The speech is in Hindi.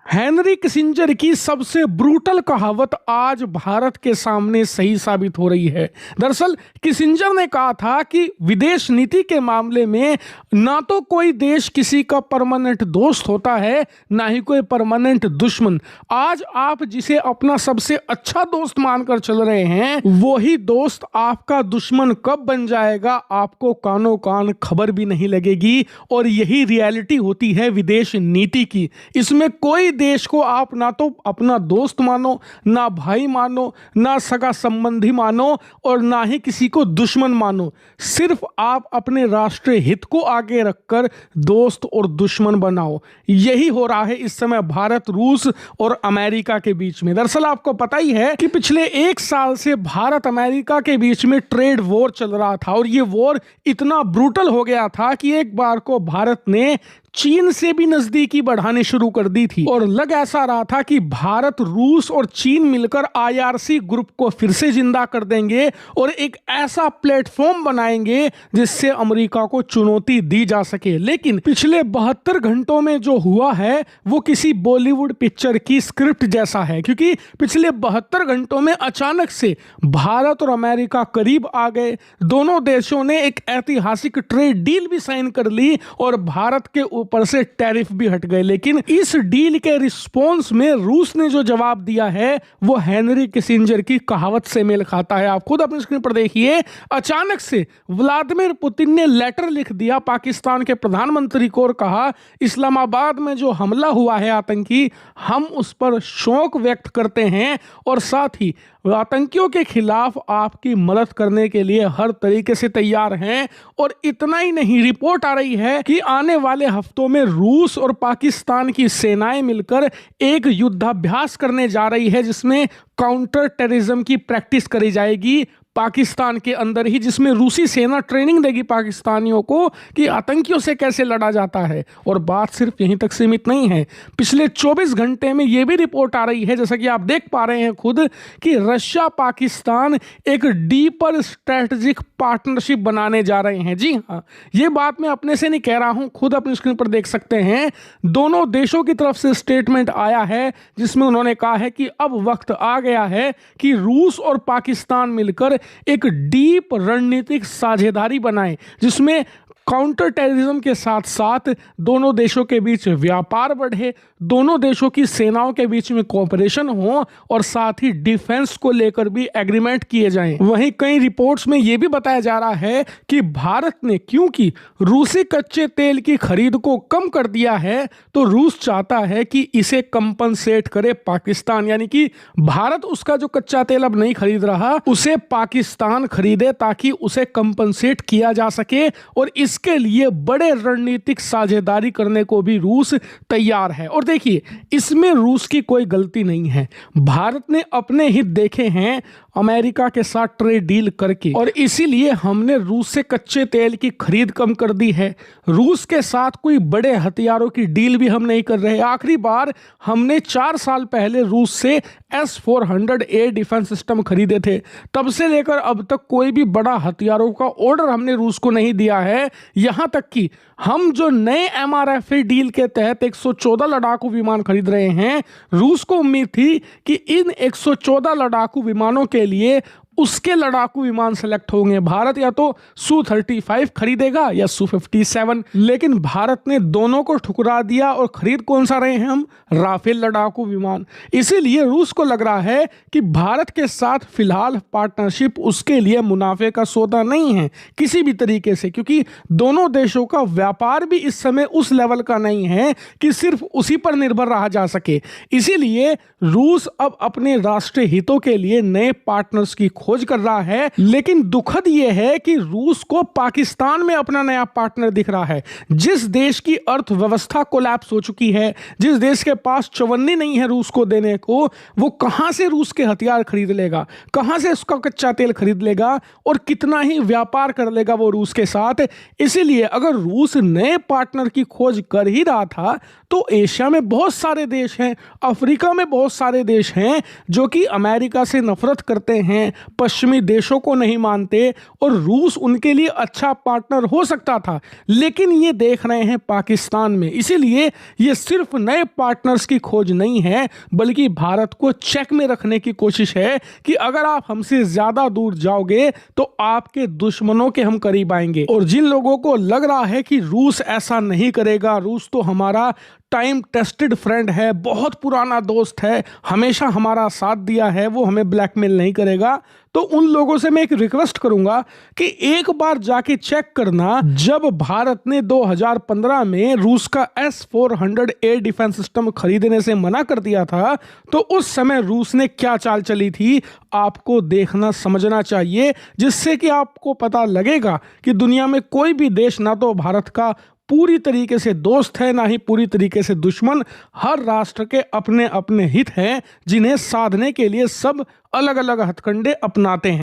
हेनरी किसिंजर की सबसे ब्रूटल कहावत आज भारत के सामने सही साबित हो रही है। दरअसल किसिंजर ने कहा था कि विदेश नीति के मामले में ना तो कोई देश किसी का परमानेंट दोस्त होता है, ना ही कोई परमानेंट दुश्मन। आज आप जिसे अपना सबसे अच्छा दोस्त मानकर चल रहे हैं, वही दोस्त आपका दुश्मन कब बन जाएगा आपको कानो कान खबर भी नहीं लगेगी। और यही रियलिटी होती है विदेश नीति की। इसमें कोई देश को आप ना तो अपना दोस्त मानो, ना भाई मानो, ना सगा संबंधी मानो और ना ही किसी को दुश्मन मानो। सिर्फ आप अपने राष्ट्रीय हित को आगे रखकर दोस्त और दुश्मन बनाओ। यही हो रहा है इस समय भारत, रूस और अमेरिका के बीच में। दरअसल आपको पता ही है कि पिछले एक साल से भारत अमेरिका के बीच में ट्रेड वॉर चल रहा था और ये वॉर इतना ब्रूटल हो गया था कि एक बार को भारत ने चीन से भी नजदीकी बढ़ानी शुरू कर दी थी। और लग ऐसा रहा था कि भारत, रूस और चीन मिलकर आईआरसी ग्रुप को फिर से जिंदा कर देंगे और एक ऐसा प्लेटफॉर्म बनाएंगे जिससे अमेरिका को चुनौती दी जा सके। लेकिन पिछले 72 घंटों में जो हुआ है वो किसी बॉलीवुड पिक्चर की स्क्रिप्ट जैसा है, क्योंकि पिछले 72 घंटों में अचानक से भारत और अमेरिका करीब आ गए। दोनों देशों ने एक ऐतिहासिक ट्रेड डील भी साइन कर ली और भारत के ऊपर से टैरिफ भी हट गए। लेकिन इस डील के रिस्पॉन्स में रूस ने जो जवाब दिया है वो हेनरी किसिंजर की कहावत से मेल खाता है। आप खुद अपनी स्क्रीन पर देखिए। अचानक से व्लादिमीर पुतिन ने लेटर लिख दिया पाकिस्तान के प्रधानमंत्री को और कहा, इस्लामाबाद में जो हमला हुआ है आतंकी, हम उस पर शोक व्यक्त करते हैं और साथ ही आतंकियों के खिलाफ आपकी मदद करने के लिए हर तरीके से तैयार हैं। और इतना ही नहीं, रिपोर्ट आ रही है कि आने वाले हफ्तों में रूस और पाकिस्तान की सेनाएं मिलकर एक युद्धाभ्यास करने जा रही है जिसमें काउंटर टेररिज्म की प्रैक्टिस करी जाएगी पाकिस्तान के अंदर ही, जिसमें रूसी सेना ट्रेनिंग देगी पाकिस्तानियों को कि आतंकियों से कैसे लड़ा जाता है। और बात सिर्फ यहीं तक सीमित नहीं है। पिछले 24 घंटे में यह भी रिपोर्ट आ रही है, जैसा कि आप देख पा रहे हैं खुद, कि रशिया पाकिस्तान एक डीपर स्ट्रेटेजिक पार्टनरशिप बनाने जा रहे हैं। जी हाँ, ये बात मैं अपने से नहीं कह रहा हूं, खुद अपनी स्क्रीन पर देख सकते हैं। दोनों देशों की तरफ से स्टेटमेंट आया है जिसमें उन्होंने कहा है कि अब वक्त आ गया है कि रूस और पाकिस्तान मिलकर एक डीप रणनीतिक साझेदारी बनाएं जिसमें काउंटर टेररिज्म के साथ साथ दोनों देशों के बीच व्यापार बढ़े, दोनों देशों की सेनाओं के बीच में कोऑपरेशन हो और साथ ही डिफेंस को लेकर भी एग्रीमेंट किए जाएं। वहीं कई रिपोर्ट्स में यह भी बताया जा रहा है कि भारत ने क्योंकि रूसी कच्चे तेल की खरीद को कम कर दिया है तो रूस चाहता है कि इसे कंपनसेट करे पाकिस्तान, यानी कि भारत उसका जो कच्चा तेल अब नहीं खरीद रहा उसे पाकिस्तान खरीदे ताकि उसे कंपनसेट किया जा सके। और इसके लिए बड़े रणनीतिक साझेदारी करने को भी रूस तैयार है। और देखिए, इसमें रूस की कोई गलती नहीं है। भारत ने अपने हित देखे हैं अमेरिका के साथ ट्रेड डील करके, और इसीलिए हमने रूस से कच्चे तेल की खरीद कम कर दी है। रूस के साथ कोई बड़े हथियारों की डील भी हम नहीं कर रहे। आखिरी बार हमने 4 साल पहले रूस से S-400 एयर डिफेंस सिस्टम खरीदे थे। तब से लेकर अब तक कोई भी बड़ा हथियारों का ऑर्डर हमने रूस को नहीं दिया है। यहां तक कि हम जो नए MRFA डील के तहत 114 लड़ाकू विमान खरीद रहे हैं, रूस को उम्मीद थी कि इन 114 लड़ाकू विमानों के लिए उसके लड़ाकू विमान सेलेक्ट होंगे। भारत या तो Su-35 खरीदेगा या Su-57, लेकिन भारत ने दोनों को ठुकरा दिया और खरीद कौन सा रहे हैं हम? राफेल लड़ाकू विमान। इसीलिए रूस को लग रहा है कि भारत के साथ फिलहाल पार्टनरशिप उसके लिए मुनाफे का सौदा नहीं है किसी भी तरीके से, क्योंकि दोनों देशों का व्यापार भी इस समय उस लेवल का नहीं है कि सिर्फ उसी पर निर्भर रहा जा सके। इसीलिए रूस अब अपने राष्ट्रीय हितों के लिए नए पार्टनर्स की खोज कर रहा है। लेकिन दुखद यह है कि रूस को पाकिस्तान में अपना नया पार्टनर दिख रहा है। जिस देश की अर्थव्यवस्था कोलैप्स हो चुकी है, जिस देश के पास चवन्नी नहीं है रूस को देने को, वो कहां से रूस के हथियार खरीद लेगा, कहां से उसका कच्चा तेल खरीद लेगा और कितना ही व्यापार कर लेगा वो रूस के साथ। इसीलिए अगर रूस नए पार्टनर की खोज कर ही रहा था तो एशिया में बहुत सारे देश हैं, अफ्रीका में बहुत सारे देश हैं जो कि अमेरिका से नफरत करते हैं, पश्चिमी देशों को नहीं मानते और रूस उनके लिए अच्छा पार्टनर हो सकता था, लेकिन ये देख रहे हैं पाकिस्तान में। इसीलिए ये सिर्फ नए पार्टनर्स की खोज नहीं है, बल्कि भारत को चेक में रखने की कोशिश है कि अगर आप हमसे ज्यादा दूर जाओगे तो आपके दुश्मनों के हम करीब आएंगे। और जिन लोगों को लग रहा है कि रूस ऐसा नहीं करेगा, रूस तो हमारा टाइम टेस्टेड फ्रेंड है, बहुत पुराना दोस्त है, हमेशा हमारा साथ दिया है, वो हमें ब्लैकमेल नहीं करेगा, तो उन लोगों से मैं एक रिक्वेस्ट करूंगा कि एक बार जाके चेक करना, जब भारत ने 2015 में रूस का S-400 एयर डिफेंस सिस्टम खरीदने से मना कर दिया था, तो उस समय रूस ने क्या चाल चली थी, आपको देखना समझना चाहिए, जिससे कि आपको पता लगेगा कि दुनिया में कोई भी देश ना तो भारत का पूरी तरीके से दोस्त है, ना ही पूरी तरीके से दुश्मन। हर राष्ट्र के अपने अपने हित हैं, जिन्हें साधने के लिए सब अलग अलग हथकंडे अपनाते हैं।